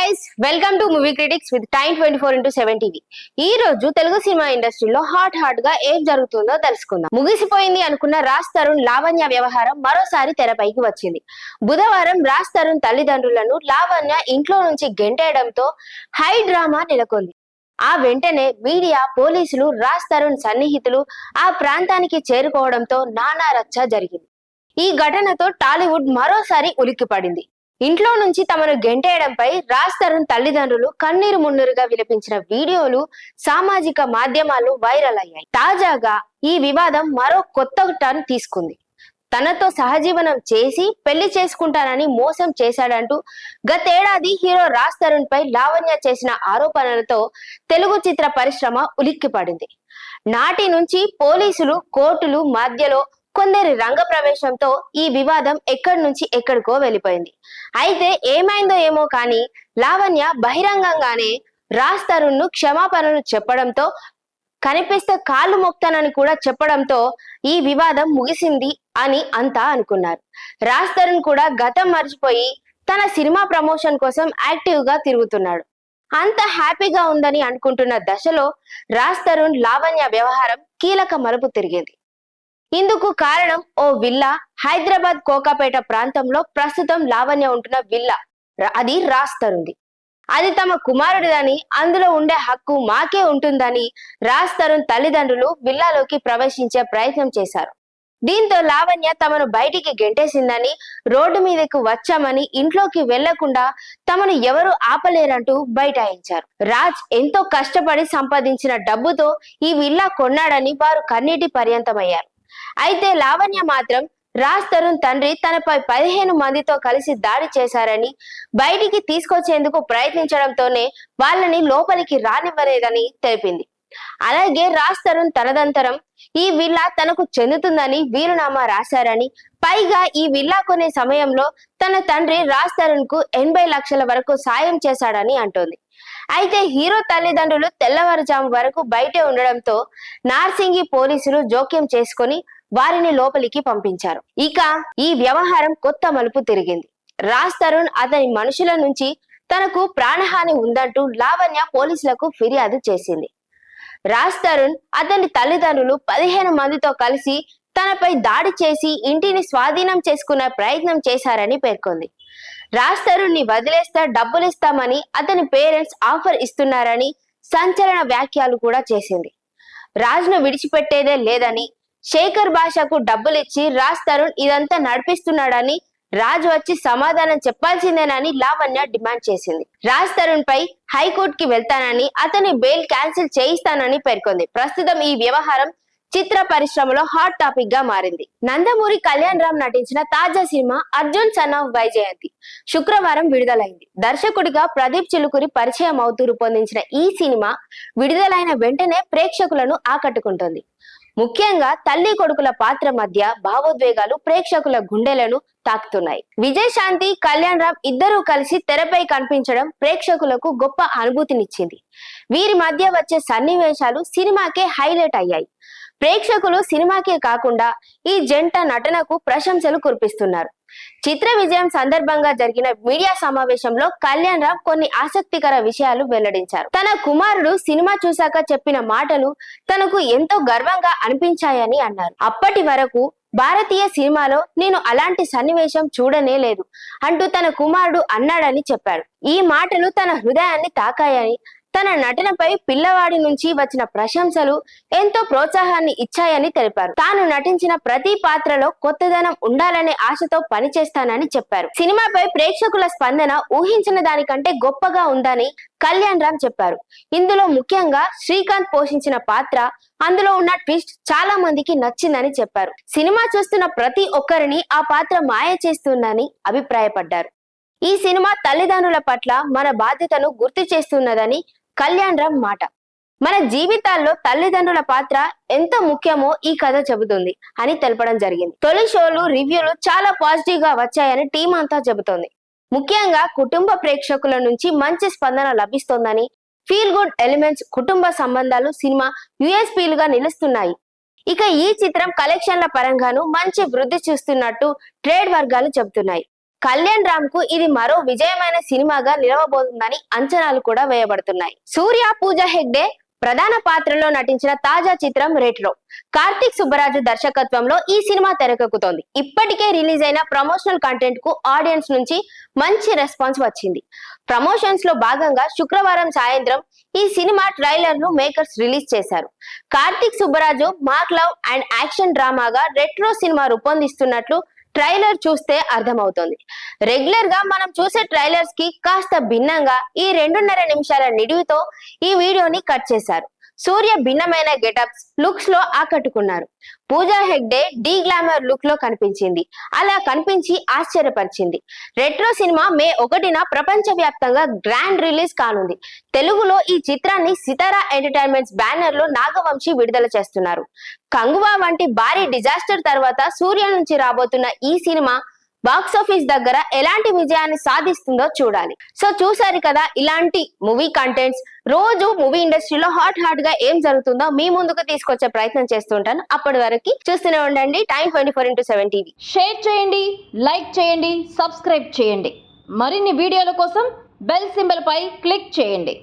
Guys, welcome to movie critics with time 24x7 TV. ఈ రోజు Telugu cinema ఇండస్ట్రీలో hot గా ఏం జరుగుతుందో తెలుసుకుందాం. ముగిసిపోయింది అనుకున్న రాజ్ తరుణ్ లావణ్య వ్యవహారం మరోసారి తెరపైకి వచ్చింది. బుధవారం రాజ్ తరుణ్ తల్లిదండ్రులను లావణ్య ఇంట్లో నుంచి గెంటేయడంతో హై డ్రామా నెలకొంది. ఆ వెంటనే మీడియా, పోలీసులు, రాజ్ తరుణ్ సన్నిహితులు ఆ ప్రాంతానికి చేరుకోవడంతో నానా రచ్చ జరిగింది. ఈ ఘటనతో టాలీవుడ్ మరోసారి ఉలిక్కిపడింది. ఇంట్లో నుంచి తమను గెంటేయడంపై రాజ్ తరుణ్ తల్లిదండ్రులు కన్నీరు మున్నీరుగా విలపించిన వీడియోలు సామాజిక మాధ్యమాల్లో వైరల్ అయ్యాయి. తాజాగా ఈ వివాదం మరో కొత్త టర్న్ తీసుకుంది. తనతో సహజీవనం చేసి పెళ్లి చేసుకుంటానని మోసం చేశాడంటూ గతేడాది హీరో రాజ్ తరుణ్ పై లావణ్య చేసిన ఆరోపణలతో తెలుగు చిత్ర పరిశ్రమ ఉలిక్కిపడింది. నాటి నుంచి పోలీసులు, కోర్టులు మధ్యలో కొందరి రంగ ప్రవేశంతో ఈ వివాదం ఎక్కడి నుంచి ఎక్కడికో వెళ్ళిపోయింది. అయితే ఏమైందో ఏమో కానీ లావణ్య బహిరంగంగానే రాజ్ తరుణ్ ను క్షమాపణలు చెప్పడంతో, కనిపిస్తే కాళ్ళు మొక్తానని కూడా చెప్పడంతో ఈ వివాదం ముగిసింది అని అంతా అనుకున్నారు. రాజ్ తరుణ్ కూడా గతం మర్చిపోయి తన సినిమా ప్రమోషన్ కోసం యాక్టివ్ గా తిరుగుతున్నాడు. అంత హ్యాపీగా ఉందని అనుకుంటున్న దశలో రాజ్ తరుణ్ లావణ్య వ్యవహారం కీలక మలుపు తిరిగింది. ఇందుకు కారణం ఓ విల్లా, హైదరాబాద్ కోకాపేట ప్రాంతంలో ప్రస్తుతం లావణ్య ఉంటున్న విల్లా. అది రాజ్ తరుణ్ది. అది తమ కుమారుడిదని, అందులో ఉండే హక్కు మాకే ఉంటుందని రాజ్ తరుణ్ తల్లిదండ్రులు విల్లాలోకి ప్రవేశించే ప్రయత్నం చేశారు. దీంతో లావణ్య తమను బయటికి గెంటేసిందని, రోడ్డు మీదకు వచ్చామని, ఇంట్లోకి వెళ్లకుండా తమను ఎవరు ఆపలేరంటూ బైఠాయించారు. రాజ్ ఎంతో కష్టపడి సంపాదించిన డబ్బుతో ఈ విల్లా కొన్నాడని వారు కన్నీటి పర్యంతమయ్యారు. అయితే లావణ్య మాత్రం రాజ్ తరుణ్ తండ్రి తనపై 15 మందితో కలిసి దాడి చేశారని, బయటికి తీసుకొచ్చేందుకు ప్రయత్నించడంతోనే వాళ్ళని లోపలికి రానివ్వలేదని తెలిపింది. అలాగే రాజ్ తరుణ్ తనదంతరం ఈ విల్లా తనకు చెందుతుందని వీలునామా రాశారని, పైగా ఈ విల్లా కొనే సమయంలో తన తండ్రి రాజ్ తరుణ్ కు 80 లక్షల వరకు సాయం చేశాడని అంటోంది. అయితే హీరో తల్లిదండ్రులు తెల్లవారుజాము వరకు బయటే ఉండడంతో నార్సింగి పోలీసులు జోక్యం చేసుకుని వారిని లోపలికి పంపించారు. ఇక ఈ వ్యవహారం కొత్త మలుపు తిరిగింది. రాజ్ తరుణ్ అతని మనుషుల నుంచి తనకు ప్రాణహాని ఉందంటూ లావణ్య పోలీసులకు ఫిర్యాదు చేసింది. రాజ్ తరుణ్, అతని తల్లిదండ్రులు 15 మందితో కలిసి తనపై దాడి చేసి ఇంటిని స్వాధీనం చేసుకునే ప్రయత్నం చేశారని పేర్కొంది. రాజ్ తరుణ్ ని వదిలేస్తే డబ్బులిస్తామని అతని పేరెంట్స్ ఆఫర్ ఇస్తున్నారని సంచలన వ్యాఖ్యలు కూడా చేసింది. రాజ్ ను విడిచిపెట్టేదే లేదని, శేఖర్ భాషకు డబ్బులిచ్చి రాజ్ తరుణ్ ఇదంతా నడిపిస్తున్నాడని, రాజ్ వచ్చి సమాధానం చెప్పాల్సిందేనని లావణ్య డిమాండ్ చేసింది. రాజ్ తరుణ్ పై హైకోర్టుకి వెళ్తానని, అతని బెయిల్ క్యాన్సిల్ చేయిస్తానని పేర్కొంది. ప్రస్తుతం ఈ వ్యవహారం చిత్ర పరిశ్రమలో హాట్ టాపిక్ గా మారింది. నందమూరి కళ్యాణ్ రామ్ నటించిన తాజా cinema Arjun son of Vyjayanthi శుక్రవారం విడుదలైంది. దర్శకుడిగా ప్రదీప్ చిలుకూరి పరిచయం అవుతూ రూపొందించిన ఈ సినిమా విడుదలైన వెంటనే ప్రేక్షకులను ఆకట్టుకుంటుంది. ముఖ్యంగా తల్లి కొడుకుల పాత్ర మధ్య భావోద్వేగాలు ప్రేక్షకుల గుండెలను తాకుతున్నాయి. విజయశాంతి, కళ్యాణ్ రామ్ ఇద్దరూ కలిసి తెరపై కనిపించడం ప్రేక్షకులకు గొప్ప అనుభూతినిచ్చింది. వీరి మధ్య వచ్చే సన్నివేశాలు సినిమాకే హైలైట్ అయ్యాయి. ప్రేక్షకులు సినిమాకే కాకుండా ఈ జంట నటనకు ప్రశంసలు కురిపిస్తున్నారు. చిత్ర విజయం సందర్భంగా జరిగిన మీడియా సమావేశంలో కళ్యాణ్ రామ్ కొన్ని ఆసక్తికర విషయాలు వెల్లడించారు. తన కుమారుడు సినిమా చూశాక చెప్పిన మాటలు తనకు ఎంతో గర్వంగా అనిపించాయని అన్నారు. అప్పటి వరకు భారతీయ సినిమాలో నేను అలాంటి సన్నివేశం చూడనే లేదు అంటూ తన కుమారుడు అన్నాడని చెప్పాడు. ఈ మాటలు తన హృదయాన్ని తాకాయని, తన నటనపై పిల్లవాడి నుంచి వచ్చిన ప్రశంసలు ఎంతో ప్రోత్సాహాన్ని ఇచ్చాయని తెలిపారు. తాను నటించిన ప్రతి పాత్రలో కొత్తదనం ఉండాలనే ఆశతో పనిచేస్తానని చెప్పారు. సినిమాపై ప్రేక్షకుల స్పందన ఊహించిన దానికంటే గొప్పగా ఉందని కళ్యాణ్ రామ్ చెప్పారు. ఇందులో ముఖ్యంగా శ్రీకాంత్ పోషించిన పాత్ర, అందులో ఉన్న ట్విస్ట్ చాలా మందికి నచ్చిందని చెప్పారు. సినిమా చూస్తున్న ప్రతి ఒక్కరిని ఆ పాత్ర మాయ చేస్తుందని అభిప్రాయపడ్డారు. ఈ సినిమా తల్లిదండ్రుల పట్ల మన బాధ్యతను గుర్తు చేస్తున్నదని కళ్యాణ్ రామ్ మాట. మన జీవితాల్లో తల్లిదండ్రుల పాత్ర ఎంత ముఖ్యమో ఈ కథ చెబుతుంది అని తెలపడం జరిగింది. తొలి షోలు, రివ్యూలు చాలా పాజిటివ్ గా వచ్చాయని టీం అంతా చెబుతోంది. ముఖ్యంగా కుటుంబ ప్రేక్షకుల నుంచి మంచి స్పందన లభిస్తోందని, ఫీల్ గుడ్ ఎలిమెంట్స్, కుటుంబ సంబంధాలు సినిమా యూఎస్పీలుగా నిలుస్తున్నాయి. ఇక ఈ చిత్రం కలెక్షన్ల పరంగాను మంచి వృద్ధి చూస్తున్నట్టు ట్రేడ్ వర్గాలు చెబుతున్నాయి. కళ్యాణ్ రామ్ కు ఇది మరో విజయమైన సినిమాగా నిలవబోతుందని అంచనాలు కూడా వేయబడుతున్నాయి. సూర్య, పూజా హెగ్డే ప్రధాన పాత్రలో నటించిన తాజా చిత్రం రెట్రో. కార్తిక్ సుబ్బరాజు దర్శకత్వంలో ఈ సినిమా తెరకెక్కుతోంది. ఇప్పటికే రిలీజ్ అయిన ప్రమోషనల్ కంటెంట్ కు ఆడియన్స్ నుంచి మంచి రెస్పాన్స్ వచ్చింది. ప్రమోషన్స్ లో భాగంగా శుక్రవారం సాయంత్రం ఈ సినిమా ట్రైలర్ ను మేకర్స్ రిలీజ్ చేశారు. Karthik Subbaraju mark love and action డ్రామాగా రెట్రో సినిమా రూపొందిస్తున్నట్లు ట్రైలర్ చూస్తే అర్థమవుతోంది. రెగ్యులర్ గా మనం చూసే ట్రైలర్స్ కి కాస్త భిన్నంగా ఈ 2.5 నిమిషాల నిడివితో ఈ వీడియోని కట్ చేశారు. సూర్య భిన్నమైన గెటప్స్, లుక్స్ లో ఆకట్టుకున్నారు. Pooja Hegde D glamour look లో కనిపించింది. అలా కనిపించి ఆశ్చర్యపరిచింది. రెట్రో సినిమా మే 1న ప్రపంచ వ్యాప్తంగా గ్రాండ్ రిలీజ్ కానుంది. తెలుగులో ఈ చిత్రాన్ని సితారా ఎంటర్టైన్మెంట్స్ బ్యానర్ లో నాగవంశీ విడుదల చేస్తున్నారు. కంగువా వంటి భారీ డిజాస్టర్ తర్వాత సూర్య నుంచి రాబోతున్న ఈ సినిమా బాక్స్ ఆఫీస్ దగ్గర ఎలాంటి విజయాన్ని సాధిస్తుందో చూడాలి. సో చూసారు కదా, ఇలాంటి మూవీ కంటెంట్స్ రోజు మూవీ ఇండస్ట్రీలో హాట్ గా ఏం జరుగుతుందో మీ ముందుకు తీసుకొచ్చే ప్రయత్నం చేస్తుంటాను. అప్పటి వరకు చూస్తూనే ఉండండి టైమ్ 24/7 టీవీ. షేర్ చేయండి, లైక్ చేయండి, సబ్స్క్రైబ్ చేయండి. మరిన్ని వీడియోల కోసం బెల్ సింబల్ పై క్లిక్ చేయండి.